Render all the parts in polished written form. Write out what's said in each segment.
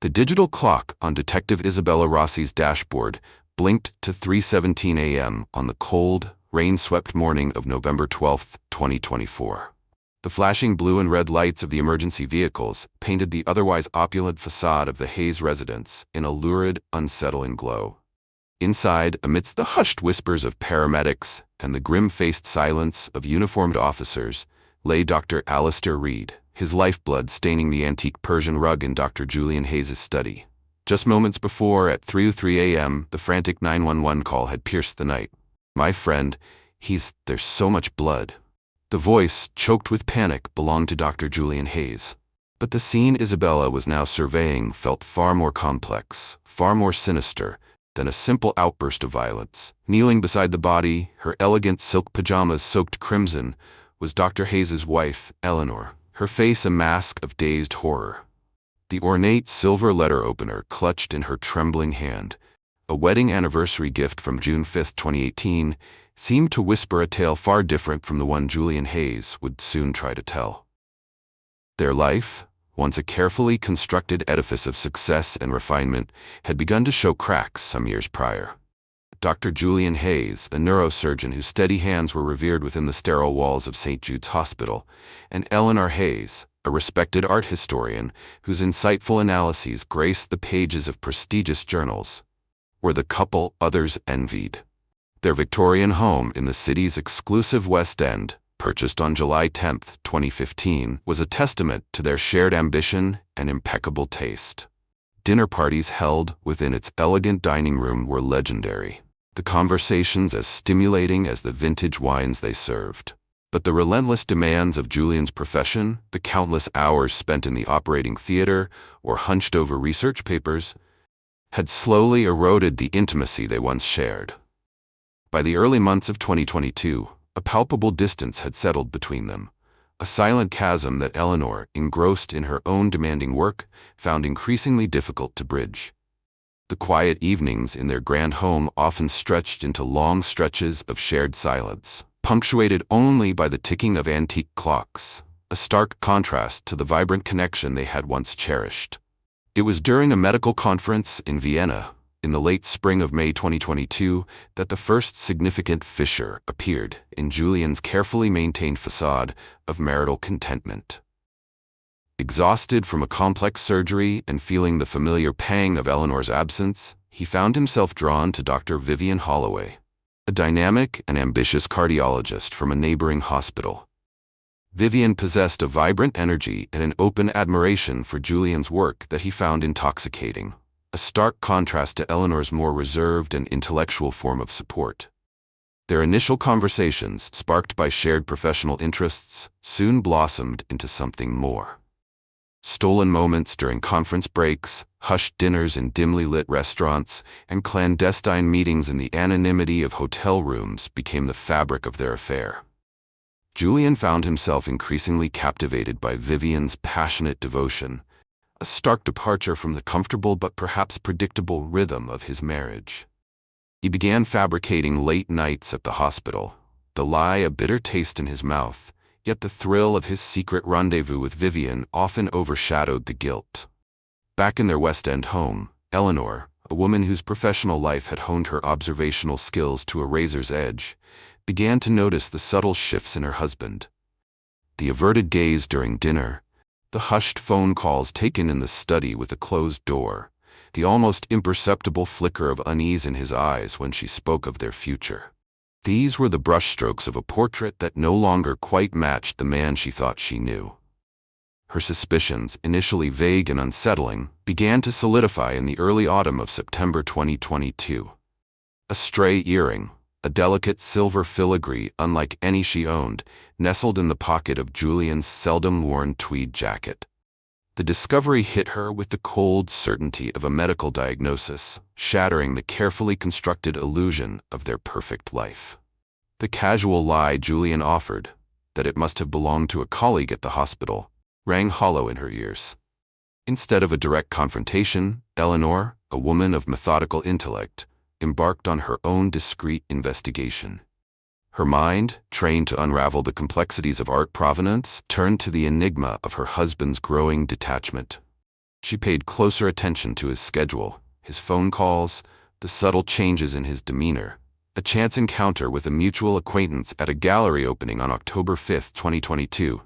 The digital clock on Detective Isabella Rossi's dashboard blinked to 3:17 a.m. on the cold, rain-swept morning of November 12, 2024. The flashing blue and red lights of the emergency vehicles painted the otherwise opulent facade of the Hayes residence in a lurid, unsettling glow. Inside, amidst the hushed whispers of paramedics and the grim-faced silence of uniformed officers, lay Dr. Alistair Reed, his lifeblood staining the antique Persian rug in Dr. Julian Hayes' study. Just moments before, at 3:03 a.m., the frantic 911 call had pierced the night. "My friend, there's so much blood." The voice, choked with panic, belonged to Dr. Julian Hayes. But the scene Isabella was now surveying felt far more complex, far more sinister, than a simple outburst of violence. Kneeling beside the body, her elegant silk pajamas soaked crimson, was Dr. Hayes' wife, Eleanor, her face a mask of dazed horror. The ornate silver letter opener clutched in her trembling hand, a wedding anniversary gift from June 5, 2018, seemed to whisper a tale far different from the one Julian Hayes would soon try to tell. Their life, once a carefully constructed edifice of success and refinement, had begun to show cracks some years prior. Dr. Julian Hayes, a neurosurgeon whose steady hands were revered within the sterile walls of St. Jude's Hospital, and Eleanor Hayes, a respected art historian whose insightful analyses graced the pages of prestigious journals, were the couple others envied. Their Victorian home in the city's exclusive West End, purchased on July 10, 2015, was a testament to their shared ambition and impeccable taste. Dinner parties held within its elegant dining room were legendary, the conversations as stimulating as the vintage wines they served. But the relentless demands of Julian's profession, the countless hours spent in the operating theater or hunched over research papers, had slowly eroded the intimacy they once shared. By the early months of 2022, a palpable distance had settled between them, a silent chasm that Eleanor, engrossed in her own demanding work, found increasingly difficult to bridge. The quiet evenings in their grand home often stretched into long stretches of shared silence, punctuated only by the ticking of antique clocks, a stark contrast to the vibrant connection they had once cherished. It was during a medical conference in Vienna, in the late spring of May 2022, that the first significant fissure appeared in Julian's carefully maintained facade of marital contentment. Exhausted from a complex surgery and feeling the familiar pang of Eleanor's absence, he found himself drawn to Dr. Vivian Holloway, a dynamic and ambitious cardiologist from a neighboring hospital. Vivian possessed a vibrant energy and an open admiration for Julian's work that he found intoxicating, a stark contrast to Eleanor's more reserved and intellectual form of support. Their initial conversations, sparked by shared professional interests, soon blossomed into something more. Stolen moments during conference breaks, hushed dinners in dimly lit restaurants, and clandestine meetings in the anonymity of hotel rooms became the fabric of their affair. Julian found himself increasingly captivated by Vivian's passionate devotion, a stark departure from the comfortable but perhaps predictable rhythm of his marriage. He began fabricating late nights at the hospital, the lie a bitter taste in his mouth, yet the thrill of his secret rendezvous with Vivian often overshadowed the guilt. Back in their West End home, Eleanor, a woman whose professional life had honed her observational skills to a razor's edge, began to notice the subtle shifts in her husband. The averted gaze during dinner, the hushed phone calls taken in the study with a closed door, the almost imperceptible flicker of unease in his eyes when she spoke of their future. These were the brushstrokes of a portrait that no longer quite matched the man she thought she knew. Her suspicions, initially vague and unsettling, began to solidify in the early autumn of September 2022. A stray earring, a delicate silver filigree unlike any she owned, nestled in the pocket of Julian's seldom-worn tweed jacket. The discovery hit her with the cold certainty of a medical diagnosis, shattering the carefully constructed illusion of their perfect life. The casual lie Julian offered, that it must have belonged to a colleague at the hospital, rang hollow in her ears. Instead of a direct confrontation, Eleanor, a woman of methodical intellect, embarked on her own discreet investigation. Her mind, trained to unravel the complexities of art provenance, turned to the enigma of her husband's growing detachment. She paid closer attention to his schedule, his phone calls, the subtle changes in his demeanor. A chance encounter with a mutual acquaintance at a gallery opening on October 5, 2022,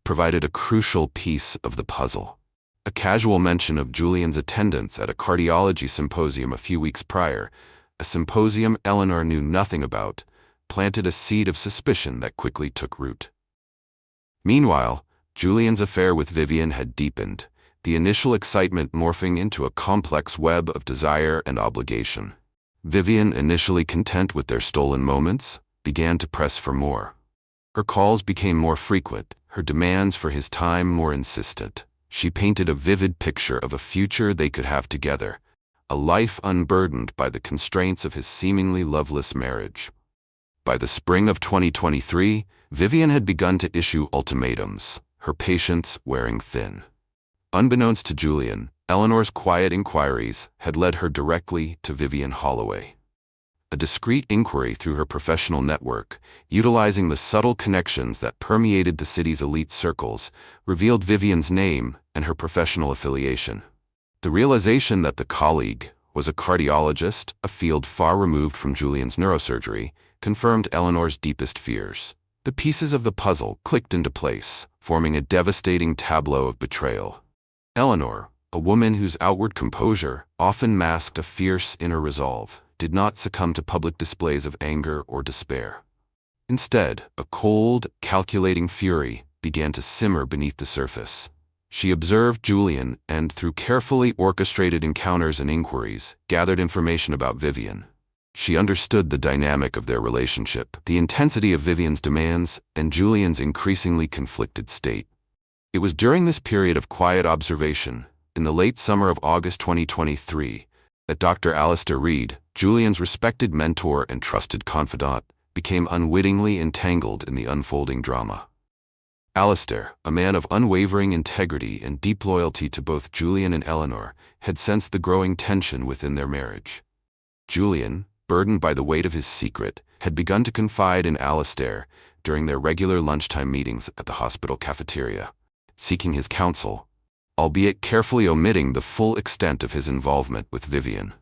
provided a crucial piece of the puzzle. A casual mention of Julian's attendance at a cardiology symposium a few weeks prior, a symposium Eleanor knew nothing about, planted a seed of suspicion that quickly took root. Meanwhile, Julian's affair with Vivian had deepened, the initial excitement morphing into a complex web of desire and obligation. Vivian, initially content with their stolen moments, began to press for more. Her calls became more frequent, her demands for his time more insistent. She painted a vivid picture of a future they could have together, a life unburdened by the constraints of his seemingly loveless marriage. By the spring of 2023, Vivian had begun to issue ultimatums, her patience wearing thin. Unbeknownst to Julian, Eleanor's quiet inquiries had led her directly to Vivian Holloway. A discreet inquiry through her professional network, utilizing the subtle connections that permeated the city's elite circles, revealed Vivian's name and her professional affiliation. The realization that the colleague was a cardiologist, a field far removed from Julian's neurosurgery, confirmed Eleanor's deepest fears. The pieces of the puzzle clicked into place, forming a devastating tableau of betrayal. Eleanor, a woman whose outward composure often masked a fierce inner resolve, did not succumb to public displays of anger or despair. Instead, a cold, calculating fury began to simmer beneath the surface. She observed Julian and, through carefully orchestrated encounters and inquiries, gathered information about Vivian. She understood the dynamic of their relationship, the intensity of Vivian's demands, and Julian's increasingly conflicted state. It was during this period of quiet observation, in the late summer of August 2023, that Dr. Alistair Reed, Julian's respected mentor and trusted confidant, became unwittingly entangled in the unfolding drama. Alistair, a man of unwavering integrity and deep loyalty to both Julian and Eleanor, had sensed the growing tension within their marriage. Julian, burdened by the weight of his secret, had begun to confide in Alistair during their regular lunchtime meetings at the hospital cafeteria, seeking his counsel, albeit carefully omitting the full extent of his involvement with Vivian.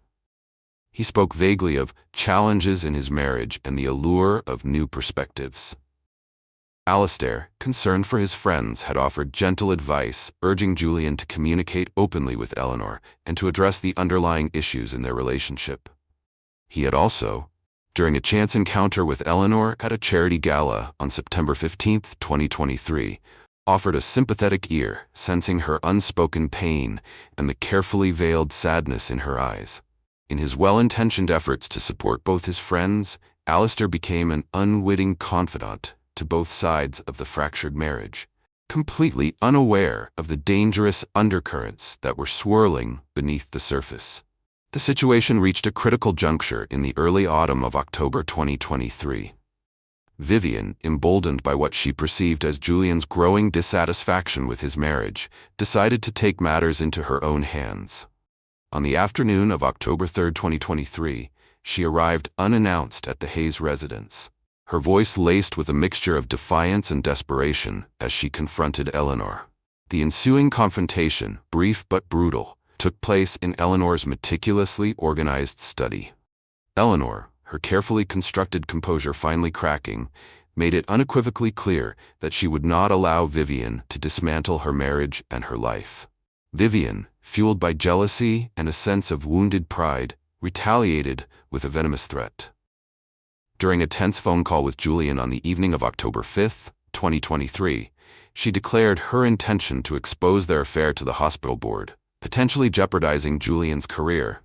He spoke vaguely of challenges in his marriage and the allure of new perspectives. Alistair, concerned for his friends, had offered gentle advice, urging Julian to communicate openly with Eleanor and to address the underlying issues in their relationship. He had also, during a chance encounter with Eleanor at a charity gala on September 15, 2023, offered a sympathetic ear, sensing her unspoken pain and the carefully veiled sadness in her eyes. In his well-intentioned efforts to support both his friends, Alistair became an unwitting confidant to both sides of the fractured marriage, completely unaware of the dangerous undercurrents that were swirling beneath the surface. The situation reached a critical juncture in the early autumn of October 2023. Vivian, emboldened by what she perceived as Julian's growing dissatisfaction with his marriage, decided to take matters into her own hands. On the afternoon of October 3, 2023, she arrived unannounced at the Hayes residence, her voice laced with a mixture of defiance and desperation as she confronted Eleanor. The ensuing confrontation, brief but brutal, took place in Eleanor's meticulously organized study. Eleanor, her carefully constructed composure finally cracking, made it unequivocally clear that she would not allow Vivian to dismantle her marriage and her life. Vivian, fueled by jealousy and a sense of wounded pride, retaliated with a venomous threat. During a tense phone call with Julian on the evening of October 5, 2023, she declared her intention to expose their affair to the hospital board, potentially jeopardizing Julian's career,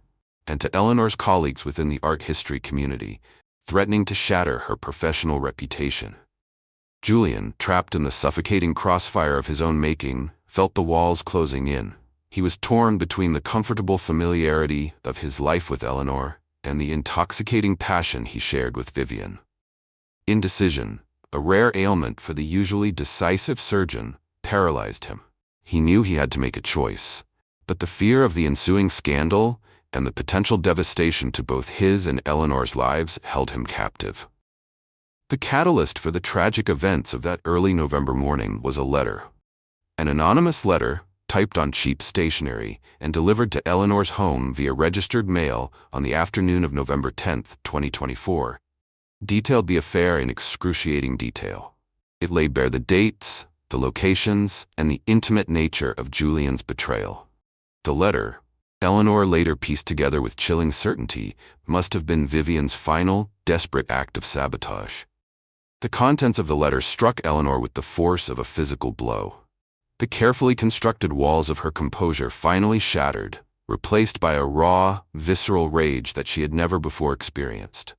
and to Eleanor's colleagues within the art history community, threatening to shatter her professional reputation. Julian, trapped in the suffocating crossfire of his own making, felt the walls closing in. He was torn between the comfortable familiarity of his life with Eleanor and the intoxicating passion he shared with Vivian. Indecision, a rare ailment for the usually decisive surgeon, paralyzed him. He knew he had to make a choice, but the fear of the ensuing scandal and the potential devastation to both his and Eleanor's lives held him captive. The catalyst for the tragic events of that early November morning was a letter. An anonymous letter, typed on cheap stationery, and delivered to Eleanor's home via registered mail on the afternoon of November 10, 2024, detailed the affair in excruciating detail. It laid bare the dates, the locations, and the intimate nature of Julian's betrayal. The letter, Eleanor later pieced together with chilling certainty, must have been Vivian's final, desperate act of sabotage. The contents of the letter struck Eleanor with the force of a physical blow. The carefully constructed walls of her composure finally shattered, replaced by a raw, visceral rage that she had never before experienced.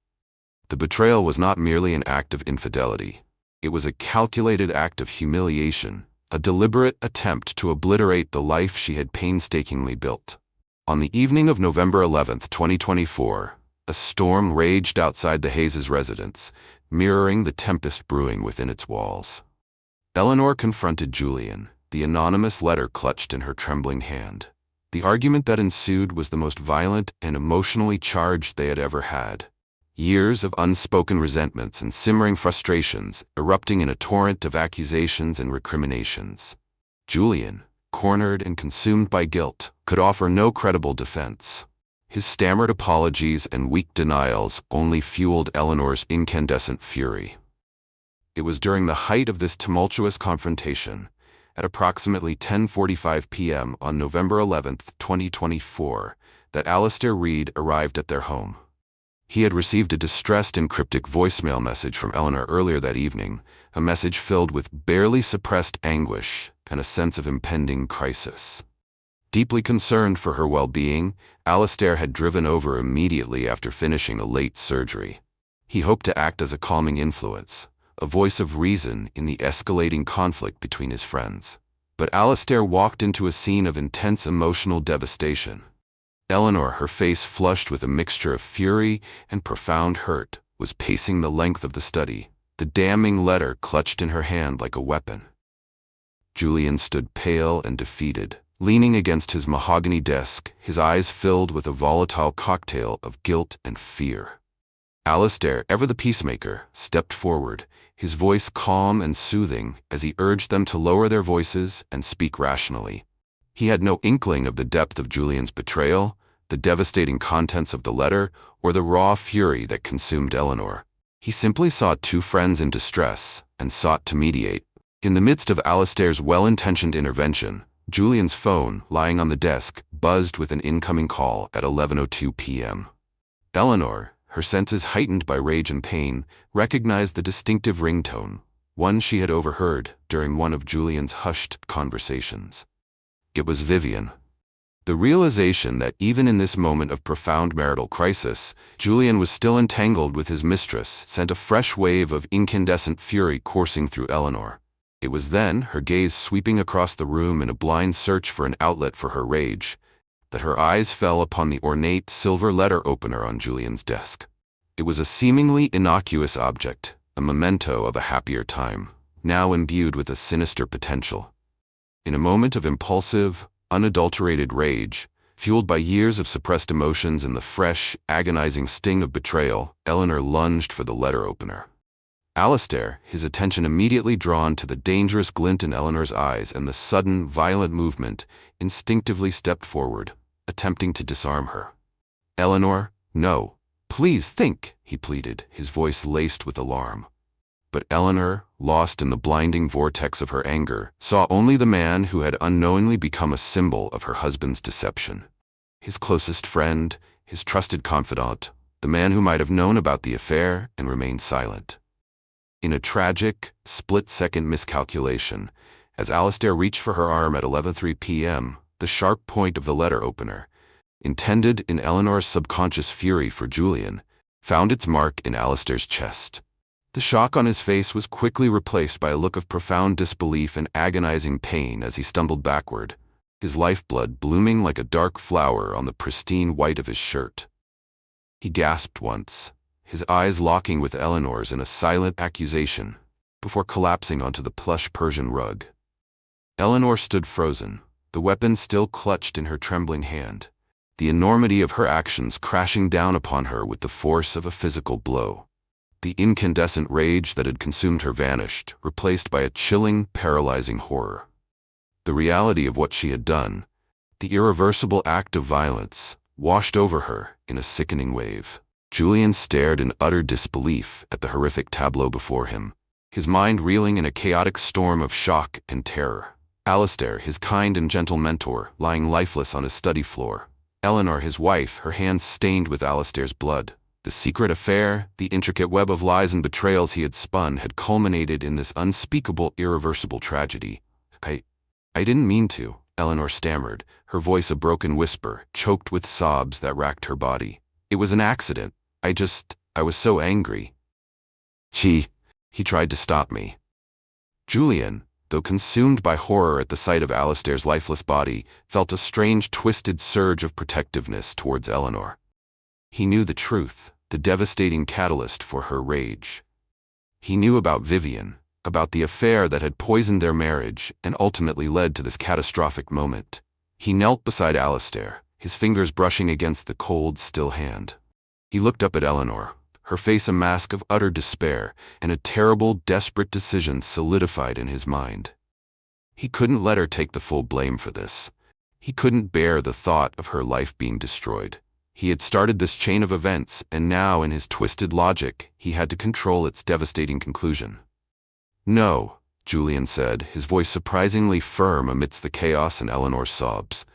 The betrayal was not merely an act of infidelity. It was a calculated act of humiliation, a deliberate attempt to obliterate the life she had painstakingly built. On the evening of November 11, 2024, a storm raged outside the Hayes' residence, mirroring the tempest brewing within its walls. Eleanor confronted Julian, the anonymous letter clutched in her trembling hand. The argument that ensued was the most violent and emotionally charged they had ever had. Years of unspoken resentments and simmering frustrations erupting in a torrent of accusations and recriminations. Julian, cornered and consumed by guilt, could offer no credible defense. His stammered apologies and weak denials only fueled Eleanor's incandescent fury. It was during the height of this tumultuous confrontation, at approximately 10:45 p.m. on November 11, 2024, that Alistair Reed arrived at their home. He had received a distressed and cryptic voicemail message from Eleanor earlier that evening, a message filled with barely suppressed anguish and a sense of impending crisis. Deeply concerned for her well-being, Alistair had driven over immediately after finishing a late surgery. He hoped to act as a calming influence, a voice of reason in the escalating conflict between his friends. But Alistair walked into a scene of intense emotional devastation. Eleanor, her face flushed with a mixture of fury and profound hurt, was pacing the length of the study, the damning letter clutched in her hand like a weapon. Julian stood pale and defeated, leaning against his mahogany desk, his eyes filled with a volatile cocktail of guilt and fear. Alistair, ever the peacemaker, stepped forward, his voice calm and soothing as he urged them to lower their voices and speak rationally. He had no inkling of the depth of Julian's betrayal, the devastating contents of the letter, or the raw fury that consumed Eleanor. He simply saw two friends in distress and sought to mediate. In the midst of Alistair's well-intentioned intervention, Julian's phone, lying on the desk, buzzed with an incoming call at 11:02 p.m. Eleanor, her senses heightened by rage and pain, recognized the distinctive ringtone, one she had overheard during one of Julian's hushed conversations. It was Vivian. The realization that even in this moment of profound marital crisis, Julian was still entangled with his mistress sent a fresh wave of incandescent fury coursing through Eleanor. It was then, her gaze sweeping across the room in a blind search for an outlet for her rage, that her eyes fell upon the ornate silver letter opener on Julian's desk. It was a seemingly innocuous object, a memento of a happier time, now imbued with a sinister potential. In a moment of impulsive, unadulterated rage, fueled by years of suppressed emotions and the fresh, agonizing sting of betrayal, Eleanor lunged for the letter opener. Alistair, his attention immediately drawn to the dangerous glint in Eleanor's eyes and the sudden, violent movement, instinctively stepped forward, attempting to disarm her. "Eleanor, no. Please think," he pleaded, his voice laced with alarm. But Eleanor, lost in the blinding vortex of her anger, saw only the man who had unknowingly become a symbol of her husband's deception. His closest friend, his trusted confidant, the man who might have known about the affair and remained silent. In a tragic, split-second miscalculation, as Alistair reached for her arm at 11:03 p.m., the sharp point of the letter opener, intended in Eleanor's subconscious fury for Julian, found its mark in Alistair's chest. The shock on his face was quickly replaced by a look of profound disbelief and agonizing pain as he stumbled backward, his lifeblood blooming like a dark flower on the pristine white of his shirt. He gasped once, his eyes locking with Eleanor's in a silent accusation, before collapsing onto the plush Persian rug. Eleanor stood frozen, the weapon still clutched in her trembling hand, the enormity of her actions crashing down upon her with the force of a physical blow. The incandescent rage that had consumed her vanished, replaced by a chilling, paralyzing horror. The reality of what she had done, the irreversible act of violence, washed over her in a sickening wave. Julian stared in utter disbelief at the horrific tableau before him, his mind reeling in a chaotic storm of shock and terror. Alistair, his kind and gentle mentor, lying lifeless on his study floor. Eleanor, his wife, her hands stained with Alistair's blood. The secret affair, the intricate web of lies and betrayals he had spun, had culminated in this unspeakable, irreversible tragedy. I didn't mean to, Eleanor stammered, her voice a broken whisper, choked with sobs that racked her body. It was an accident. I was so angry. He tried to stop me. Julian, though consumed by horror at the sight of Alistair's lifeless body, felt a strange, twisted surge of protectiveness towards Eleanor. He knew the truth, the devastating catalyst for her rage. He knew about Vivian, about the affair that had poisoned their marriage and ultimately led to this catastrophic moment. He knelt beside Alistair, his fingers brushing against the cold, still hand. He looked up at Eleanor, her face a mask of utter despair, and a terrible, desperate decision solidified in his mind. He couldn't let her take the full blame for this. He couldn't bear the thought of her life being destroyed. He had started this chain of events, and now, in his twisted logic, he had to control its devastating conclusion. No, Julian said, his voice surprisingly firm amidst the chaos and Eleanor's sobs.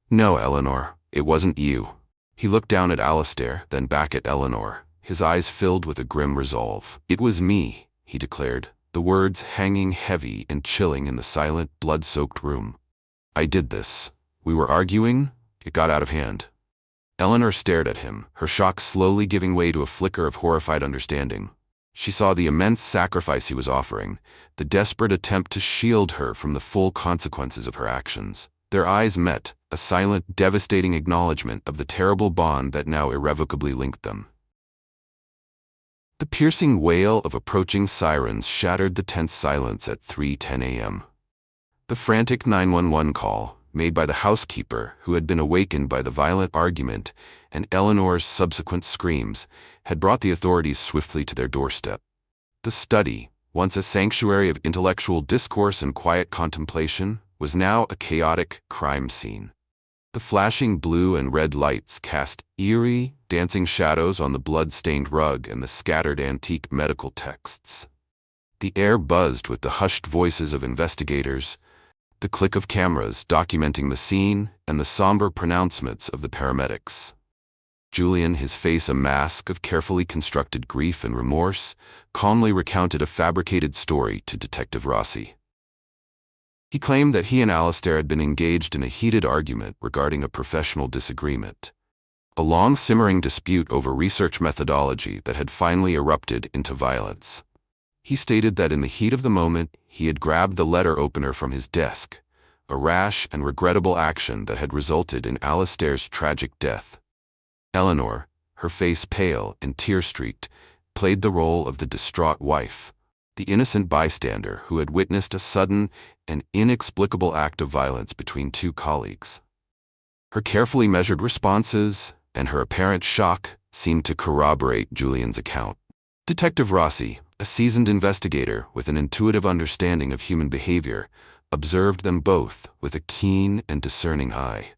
No, Eleanor, it wasn't you. He looked down at Alistair, then back at Eleanor, his eyes filled with a grim resolve. It was me, he declared, the words hanging heavy and chilling in the silent, blood-soaked room. I did this. We were arguing. It got out of hand. Eleanor stared at him, her shock slowly giving way to a flicker of horrified understanding. She saw the immense sacrifice he was offering, the desperate attempt to shield her from the full consequences of her actions. Their eyes met, a silent, devastating acknowledgement of the terrible bond that now irrevocably linked them. The piercing wail of approaching sirens shattered the tense silence at 3:10 a.m. The frantic 911 call, made by the housekeeper who had been awakened by the violent argument and Eleanor's subsequent screams, had brought the authorities swiftly to their doorstep. The study, once a sanctuary of intellectual discourse and quiet contemplation, was now a chaotic crime scene. The flashing blue and red lights cast eerie, dancing shadows on the blood-stained rug and the scattered antique medical texts. The air buzzed with the hushed voices of investigators, the click of cameras documenting the scene, and the somber pronouncements of the paramedics. Julian, his face a mask of carefully constructed grief and remorse, calmly recounted a fabricated story to Detective Rossi. He claimed that he and Alistair had been engaged in a heated argument regarding a professional disagreement, a long-simmering dispute over research methodology that had finally erupted into violence. He stated that in the heat of the moment, he had grabbed the letter opener from his desk, a rash and regrettable action that had resulted in Alistair's tragic death. Eleanor, her face pale and tear-streaked, played the role of the distraught wife, the innocent bystander who had witnessed a sudden and inexplicable act of violence between two colleagues. Her carefully measured responses and her apparent shock seemed to corroborate Julian's account. Detective Rossi, a seasoned investigator with an intuitive understanding of human behavior, observed them both with a keen and discerning eye.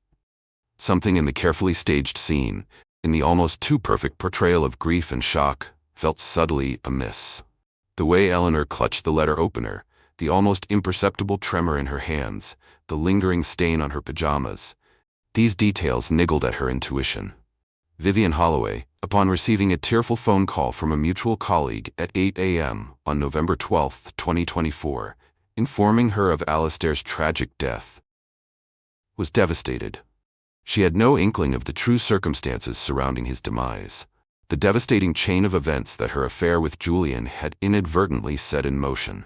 Something in the carefully staged scene, in the almost too perfect portrayal of grief and shock, felt subtly amiss. The way Eleanor clutched the letter opener, the almost imperceptible tremor in her hands, the lingering stain on her pajamas, these details niggled at her intuition. Vivian Holloway, upon receiving a tearful phone call from a mutual colleague at 8 a.m. on November 12, 2024, informing her of Alistair's tragic death, was devastated. She had no inkling of the true circumstances surrounding his demise, the devastating chain of events that her affair with Julian had inadvertently set in motion.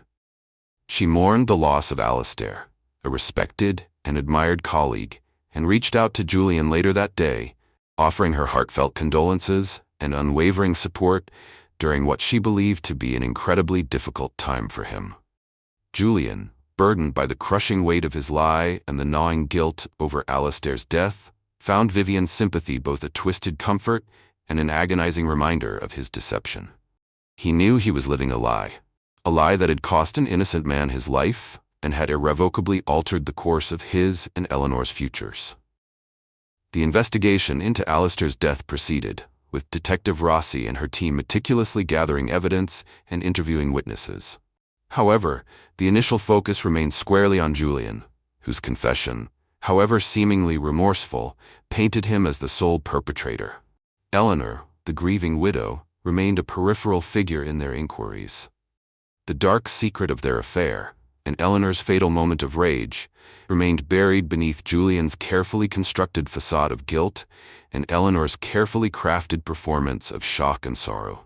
She mourned the loss of Alistair, a respected and admired colleague, and reached out to Julian later that day, offering her heartfelt condolences and unwavering support during what she believed to be an incredibly difficult time for him. Julian, burdened by the crushing weight of his lie and the gnawing guilt over Alistair's death, found Vivian's sympathy both a twisted comfort and an agonizing reminder of his deception. He knew he was living a lie that had cost an innocent man his life, and had irrevocably altered the course of his and Eleanor's futures. The investigation into Alistair's death proceeded, with Detective Rossi and her team meticulously gathering evidence and interviewing witnesses. However, the initial focus remained squarely on Julian, whose confession, however seemingly remorseful, painted him as the sole perpetrator. Eleanor, the grieving widow, remained a peripheral figure in their inquiries. The dark secret of their affair, and Eleanor's fatal moment of rage, remained buried beneath Julian's carefully constructed facade of guilt and Eleanor's carefully crafted performance of shock and sorrow.